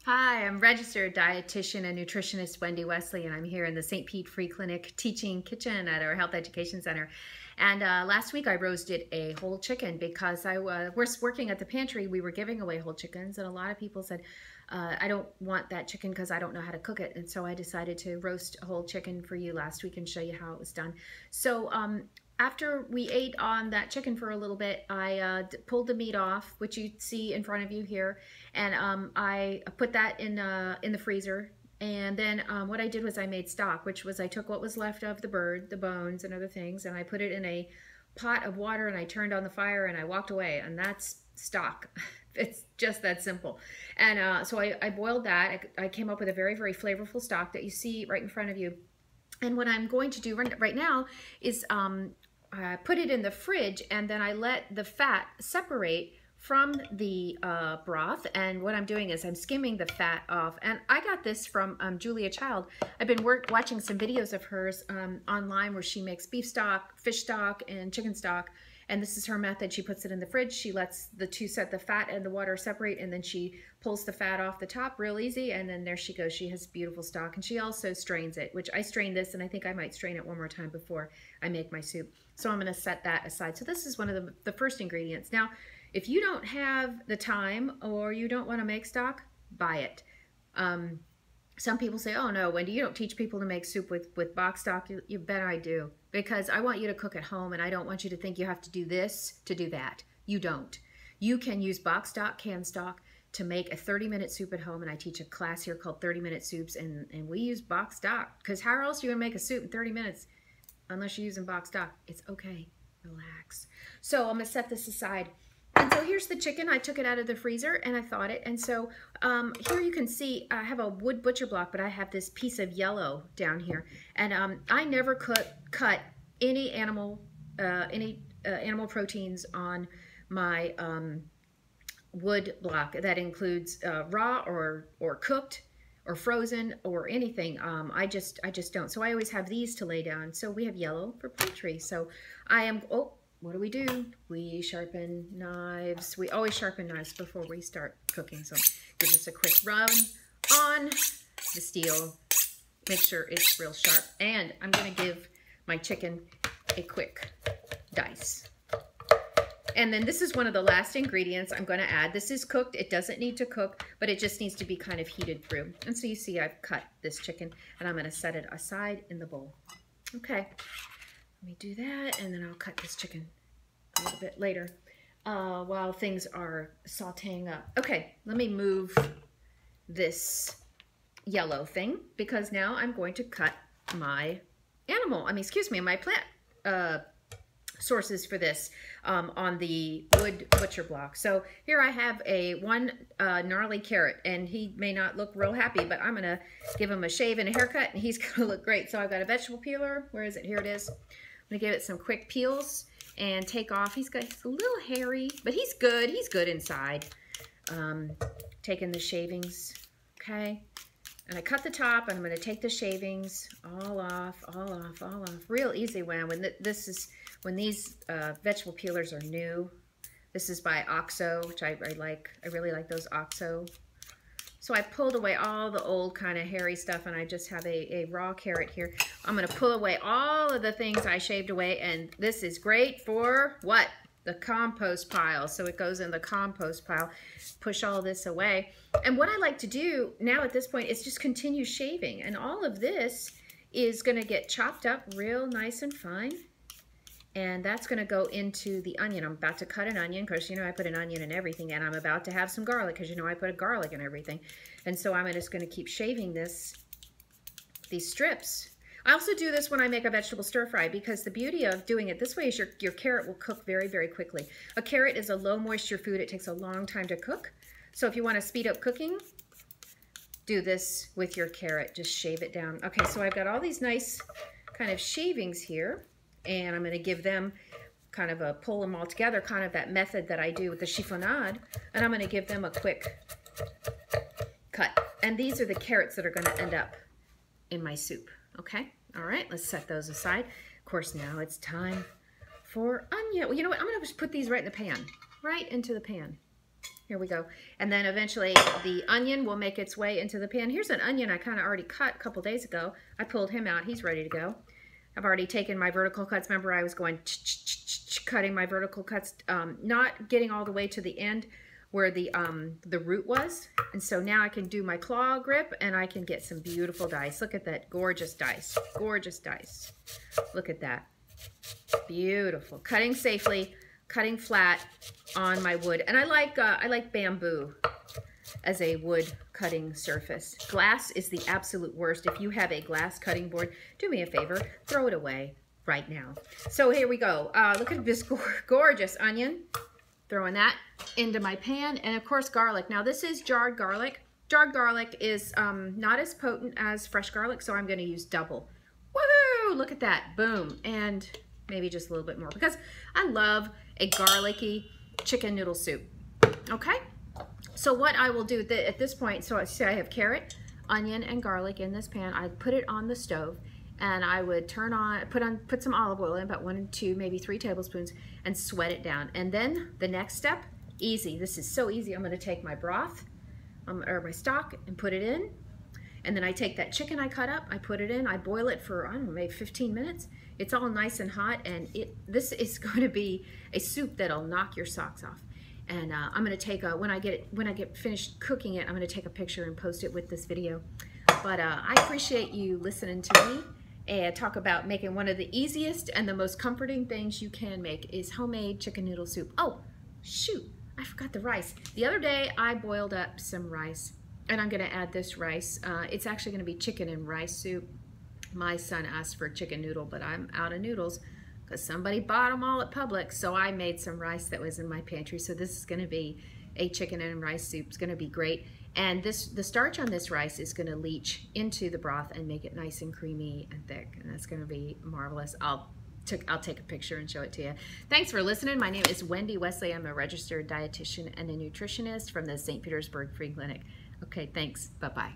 Hi, I'm registered dietitian and nutritionist Wendy Wesley, and I'm here in the St. Pete Free Clinic teaching kitchen at our Health Education Center. And last week I roasted a whole chicken because I was working at the pantry. We were giving away whole chickens, and a lot of people said, I don't want that chicken because I don't know how to cook it. And so I decided to roast a whole chicken for you last week and show you how it was done. So after we ate on that chicken for a little bit, I pulled the meat off, which you see in front of you here, and I put that in the freezer. And then what I did was I made stock, which was I took what was left of the bird, the bones and other things, and I put it in a pot of water, and I turned on the fire, and I walked away, and that's stock. It's just that simple. And so I boiled that. I came up with a very, very flavorful stock that you see right in front of you. And what I'm going to do right now is I put it in the fridge, and then I let the fat separate from the broth. And what I'm doing is I'm skimming the fat off. And I got this from Julia Child. I've been watching some videos of hers online where she makes beef stock, fish stock, and chicken stock. And this is her method. She puts it in the fridge. She lets the fat and the water separate, and then she pulls the fat off the top real easy, and then there she goes. She has beautiful stock, and she also strains it, which I strain this, and I think I might strain it one more time before I make my soup. So I'm going to set that aside. So this is one of the first ingredients. Now, if you don't have the time or you don't want to make stock, buy it. Some people say, oh no, Wendy, you don't teach people to make soup with box stock. You bet I do. Because I want you to cook at home, and I don't want you to think you have to do this to do that. You don't. You can use box stock, canned stock to make a 30-minute soup at home, and I teach a class here called 30-minute soups, and we use box stock. Because how else are you going to make a soup in 30 minutes unless you're using box stock? It's okay. Relax. So I'm going to set this aside. And so here's the chicken. I took it out of the freezer and I thawed it. And so here you can see I have a wood butcher block, but I have this piece of yellow down here. And I never cut any animal proteins on my wood block. That includes raw or cooked or frozen or anything. I just don't. So I always have these to lay down. So we have yellow for poultry. So I am, what do? We sharpen knives. We always sharpen knives before we start cooking. So give this a quick rub on the steel. Make sure it's real sharp. And I'm going to give my chicken a quick dice. And then this is one of the last ingredients I'm going to add. This is cooked. It doesn't need to cook, but it just needs to be kind of heated through. And so you see I've cut this chicken, and I'm going to set it aside in the bowl. Okay. Let me do that, and then I'll cut this chicken a little bit later while things are sauteing up. Okay, let me move this yellow thing because now I'm going to cut my my plant sources for this on the wood butcher block. So here I have one gnarly carrot, and he may not look real happy, but I'm gonna give him a shave and a haircut, and he's gonna look great. So I've got a vegetable peeler. Where is it? Here it is. I'm gonna give it some quick peels and take off. He's a little hairy, but he's good. He's good inside. Taking the shavings, okay? And I cut the top, and I'm gonna take the shavings all off. Real easy when these vegetable peelers are new. This is by OXO, which I like. I really like those OXO. So I pulled away all the old kind of hairy stuff, and I just have a raw carrot here. I'm going to pull away all of the things I shaved away, and this is great for what? The compost pile. So it goes in the compost pile. Push all this away. And what I like to do now at this point is just continue shaving, and all of this is going to get chopped up real nice and fine. And that's going to go into the onion. I'm about to cut an onion because, you know, I put an onion in everything. And I'm about to have some garlic because, you know, I put a garlic in everything. And so I'm just going to keep shaving these strips. I also do this when I make a vegetable stir fry because the beauty of doing it this way is your carrot will cook very, very quickly. A carrot is a low moisture food. It takes a long time to cook. So if you want to speed up cooking, do this with your carrot. Just shave it down. Okay, so I've got all these nice kind of shavings here. And I'm going to give them kind of pull them all together, kind of that method that I do with the chiffonade. And I'm going to give them a quick cut. And these are the carrots that are going to end up in my soup. Okay? All right, let's set those aside. Of course, now it's time for onion. Well, you know what? I'm going to just put these right in the pan. Right into the pan. Here we go. And then eventually the onion will make its way into the pan. Here's an onion I kind of already cut a couple days ago. I pulled him out. He's ready to go. I've already taken my vertical cuts. Remember, I was going cutting my vertical cuts, not getting all the way to the end where the root was. And so now I can do my claw grip and I can get some beautiful dice. Look at that gorgeous dice. Gorgeous dice. Look at that. Beautiful. Cutting safely, cutting flat on my wood. And I like bamboo as a wood cutting surface. Glass is the absolute worst. If you have a glass cutting board, do me a favor, throw it away right now. So here we go. Look at this gorgeous onion. Throwing that into my pan. And of course, garlic. Now this is jarred garlic. Jarred garlic is not as potent as fresh garlic, so I'm going to use double. Woohoo! Look at that. Boom. And maybe just a little bit more because I love a garlicky chicken noodle soup. Okay? So what I will do at this point, so I have carrot, onion, and garlic in this pan. I put it on the stove and I would put some olive oil in, about 1 or 2, maybe 3 tablespoons, and sweat it down. And then the next step, easy. This is so easy. I'm going to take my broth or my stock and put it in. And then I take that chicken I cut up, I put it in, I boil it for, I don't know, maybe 15 minutes. It's all nice and hot, and this is going to be a soup that'll knock your socks off. And I'm going to take when I get finished cooking it, I'm going to take a picture and post it with this video. But I appreciate you listening to me and talk about making one of the easiest and the most comforting things you can make is homemade chicken noodle soup. Oh, shoot, I forgot the rice. The other day I boiled up some rice, and I'm going to add this rice. It's actually going to be chicken and rice soup. My son asked for chicken noodle, but I'm out of noodles because somebody bought them all at Publix, so I made some rice that was in my pantry. So this is going to be a chicken and rice soup. It's going to be great. And the starch on this rice is going to leach into the broth and make it nice and creamy and thick. And that's going to be marvelous. I'll take a picture and show it to you. Thanks for listening. My name is Wendy Wesley. I'm a registered dietitian and a nutritionist from the St. Petersburg Free Clinic. Okay, thanks. Bye-bye.